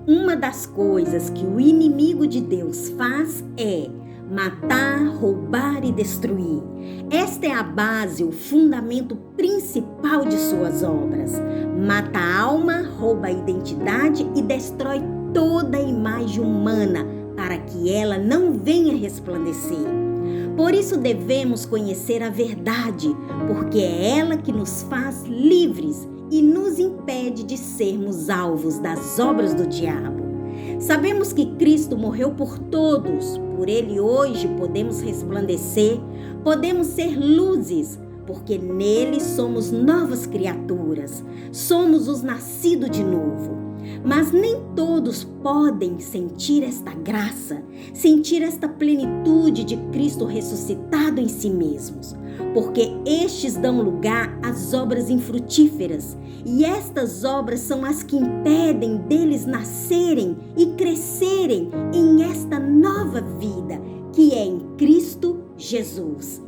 Uma das coisas que o inimigo de Deus faz é matar, roubar e destruir. Esta é a base, o fundamento principal de suas obras. Mata a alma, rouba a identidade e destrói toda a imagem humana para que ela não venha resplandecer. Por isso devemos conhecer a verdade, porque é ela que nos faz livres e nos impede de sermos alvos das obras do diabo. Sabemos que Cristo morreu por todos, por Ele hoje podemos resplandecer, podemos ser luzes, porque nele somos novas criaturas, somos os nascidos de novo. Mas nem todos podem sentir esta graça, sentir esta plenitude de Cristo ressuscitado em si mesmos, porque estes dão lugar às obras infrutíferas, e estas obras são as que impedem deles nascerem e crescerem em esta nova vida que é em Cristo Jesus.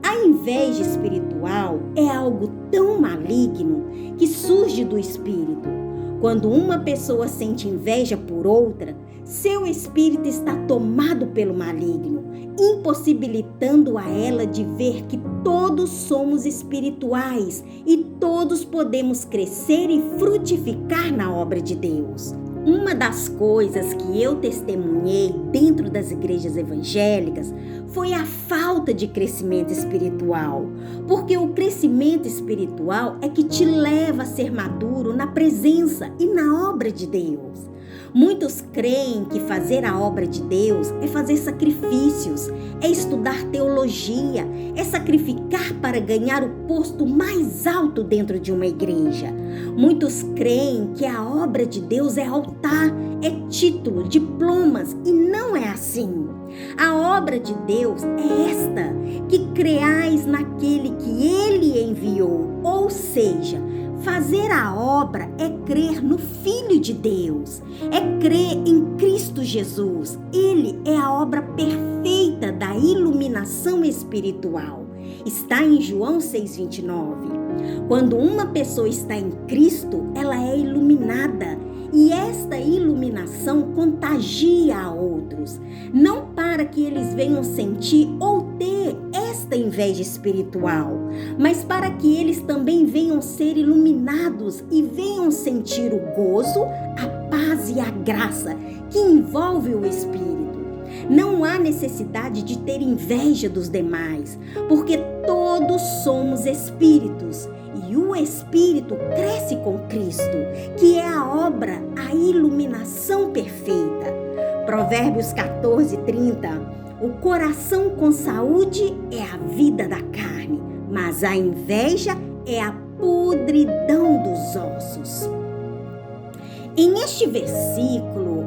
A inveja espiritual é algo tão maligno que surge do espírito. Quando uma pessoa sente inveja por outra, seu espírito está tomado pelo maligno, impossibilitando a ela de ver que todos somos espirituais e todos podemos crescer e frutificar na obra de Deus. Uma das coisas que eu testemunhei dentro das igrejas evangélicas foi a falta de crescimento espiritual, porque o crescimento espiritual é que te leva a ser maduro na presença e na obra de Deus. Muitos creem que fazer a obra de Deus é fazer sacrifícios, é estudar teologia, é sacrificar para ganhar o posto mais alto dentro de uma igreja. Muitos creem que a obra de Deus é altar, é título, diplomas, e não é assim. A obra de Deus é esta, que creais naquele que Ele enviou, ou seja, fazer a obra é crer no Filho de Deus, é crer em Cristo Jesus. Ele é a obra perfeita da iluminação espiritual. Está em João 6,29. Quando uma pessoa está em Cristo, ela é iluminada. E esta iluminação contagia a outros, não para que eles venham sentir ou ter esta inveja espiritual, mas para que eles também venham ser iluminados e venham sentir o gozo, a paz e a graça que envolve o Espírito. Não há necessidade de ter inveja dos demais, porque todos somos espíritos. E o Espírito cresce com Cristo, que é a obra, a iluminação perfeita. Provérbios 14:30. O coração com saúde é a vida da carne, mas a inveja é a podridão dos ossos. Em este versículo,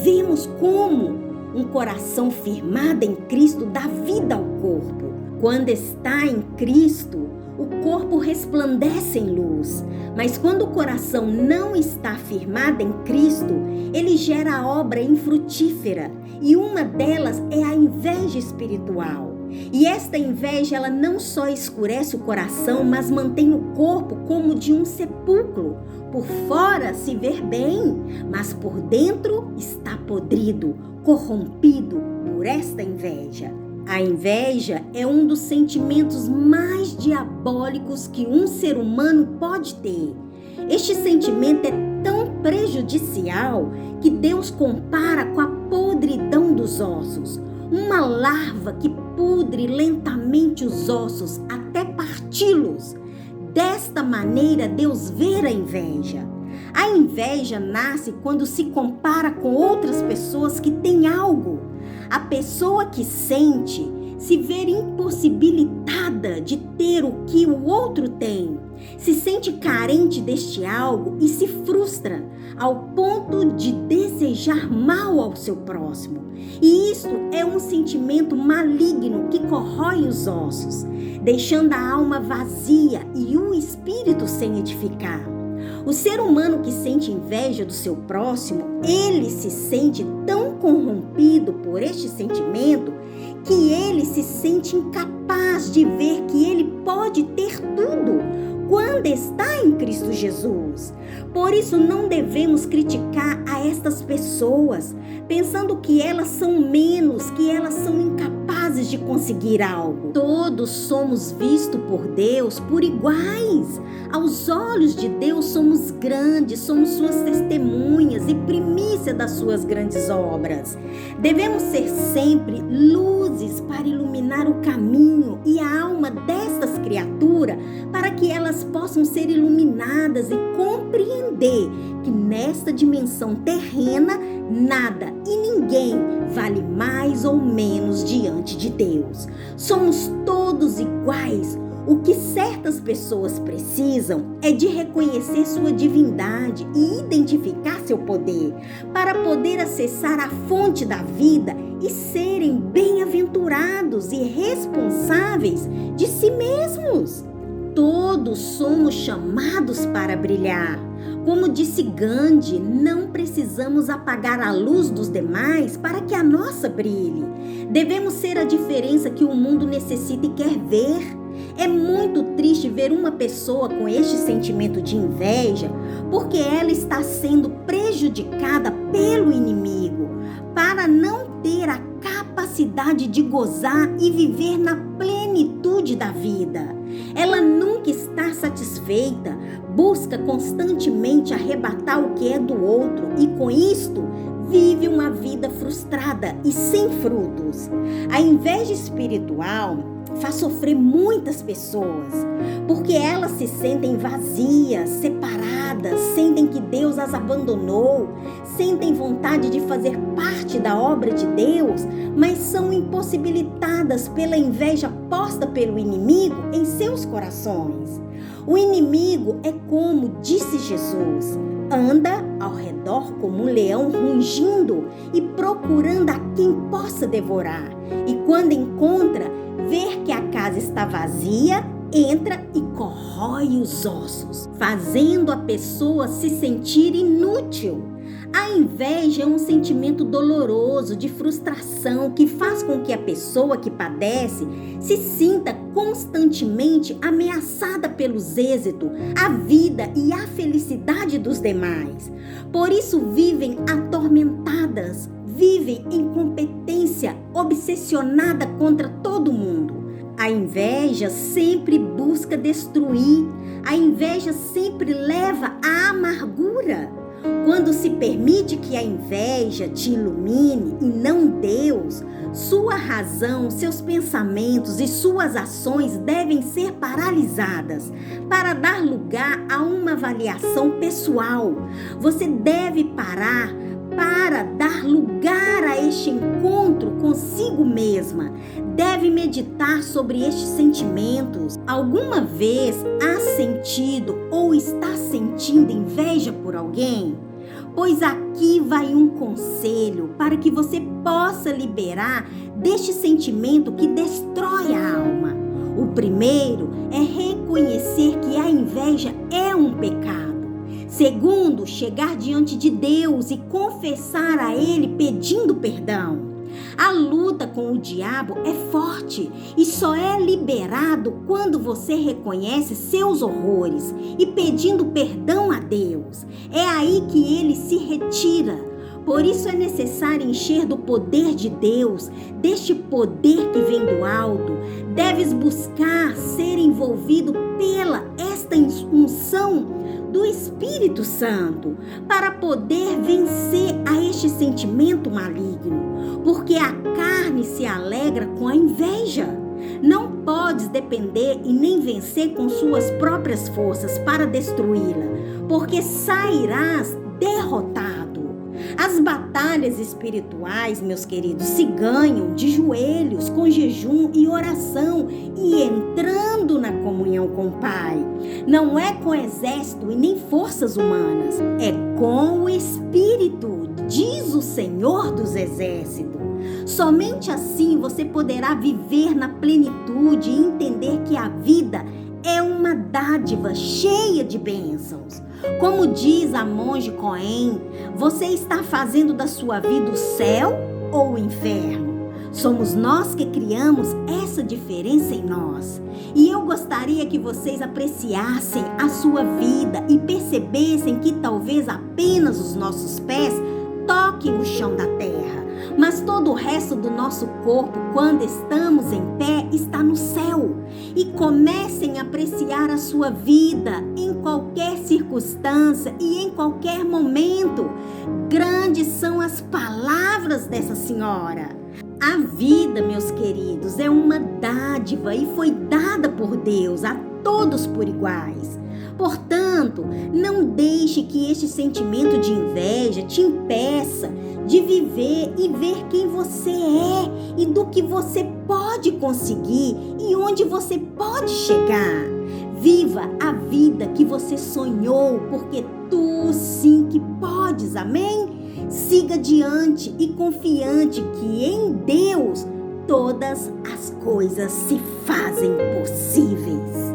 vemos como um coração firmado em Cristo dá vida ao corpo. Quando está em Cristo, o corpo resplandece em luz, mas quando o coração não está firmado em Cristo, ele gera a obra infrutífera, e uma delas é a inveja espiritual. E esta inveja, ela não só escurece o coração, mas mantém o corpo como de um sepulcro. Por fora se vê bem, mas por dentro está podrido, corrompido por esta inveja. A inveja é um dos sentimentos mais diabólicos que um ser humano pode ter. Este sentimento é tão prejudicial que Deus compara com a podridão dos ossos. Uma larva que pudre lentamente os ossos até parti-los. Desta maneira, Deus vê a inveja. A inveja nasce quando se compara com outras pessoas que têm algo. A pessoa que sente se vê impossibilitada de ter o que o outro tem. Se sente carente deste algo e se frustra ao ponto de desejar mal ao seu próximo. E isto é um sentimento maligno que corrói os ossos, deixando a alma vazia e o espírito sem edificar. O ser humano que sente inveja do seu próximo, ele se sente tão corrompido por este sentimento que ele se sente incapaz de ver que ele pode ter tudo, quando está em Cristo Jesus. Por isso não devemos criticar a estas pessoas, pensando que elas são menos, que elas são incapazes de conseguir algo. Todos somos vistos por Deus por iguais. Aos olhos de Deus somos grandes, somos suas testemunhas e primícia das suas grandes obras. Devemos ser sempre luzes para iluminar o caminho e a alma destas criaturas, para que elas possam ser iluminadas e compreender que nesta dimensão terrena nada e ninguém vale mais ou menos diante de Deus. Somos todos iguais. O que certas pessoas precisam é de reconhecer sua divindade e identificar seu poder, para poder acessar a fonte da vida e serem bem-aventurados e responsáveis de si mesmos. Todos somos chamados para brilhar. Como disse Gandhi, não precisamos apagar a luz dos demais para que a nossa brilhe. Devemos ser a diferença que o mundo necessita e quer ver. É muito triste ver uma pessoa com este sentimento de inveja, porque ela está sendo prejudicada pelo inimigo, para não ter a capacidade de gozar e viver na plenitude da vida. Ela nunca está satisfeita, busca constantemente arrebatar o que é do outro e, com isto, vive uma vida frustrada e sem frutos. A inveja espiritual faz sofrer muitas pessoas, porque elas se sentem vazias, separadas, sentem que Deus as abandonou, sentem vontade de fazer parte da obra de Deus, mas são impossibilitadas pela inveja posta pelo inimigo em seus corações. O inimigo é como disse Jesus, anda ao redor como um leão rugindo e procurando a quem possa devorar. E quando encontra, ver que a casa está vazia, entra e corrói os ossos, fazendo a pessoa se sentir inútil. A inveja é um sentimento doloroso de frustração que faz com que a pessoa que padece se sinta constantemente ameaçada pelos êxitos, a vida e a felicidade dos demais. Por isso vivem atormentadas, vivem em competência, obsessionada contra todo mundo. A inveja sempre busca destruir, a inveja sempre leva à amargura. Quando se permite que a inveja te ilumine e não Deus, sua razão, seus pensamentos e suas ações devem ser paralisadas para dar lugar a uma avaliação pessoal. Você deve parar para dar lugar a este encontro consigo mesma. Deve meditar sobre estes sentimentos. Alguma vez há sentido ou está sentindo inveja por alguém? Pois aqui vai um conselho para que você possa liberar deste sentimento que destrói a alma. O primeiro é reconhecer que a inveja é um pecado. Segundo, chegar diante de Deus e confessar a Ele pedindo perdão. A luta com o diabo é forte e só é liberado quando você reconhece seus horrores e pedindo perdão a Deus. É aí que ele se retira. Por isso é necessário encher do poder de Deus, deste poder que vem do alto. Deves buscar ser envolvido pela esta unção do Espírito Santo para poder vencer a este sentimento maligno, porque a carne se alegra com a inveja. Não podes depender e nem vencer com suas próprias forças para destruí-la, porque sairás derrotado. As batalhas espirituais, meus queridos, se ganham de joelhos, com jejum e oração e entrando na comunhão com o Pai. Não é com exército e nem forças humanas, é com o Espírito, diz o Senhor dos Exércitos. Somente assim você poderá viver na plenitude e entender que a vida é uma dádiva cheia de bênçãos. Como diz a monge Cohen, você está fazendo da sua vida o céu ou o inferno? Somos nós que criamos essa diferença em nós. E eu gostaria que vocês apreciassem a sua vida e percebessem que talvez apenas os nossos pés toquem o chão da terra, mas todo o resto do nosso corpo, quando estamos em pé, está no céu. E comecem a apreciar a sua vida em qualquer circunstância e em qualquer momento. Grandes são as palavras dessa senhora. A vida, meus queridos, é uma dádiva e foi dada por Deus a todos por iguais. Portanto, não deixe que este sentimento de inveja te impeça de viver e ver quem você é e do que você pode conseguir e onde você pode chegar. Viva a vida que você sonhou, porque tu sim que podes, amém? Siga adiante e confiante que em Deus todas as coisas se fazem possíveis.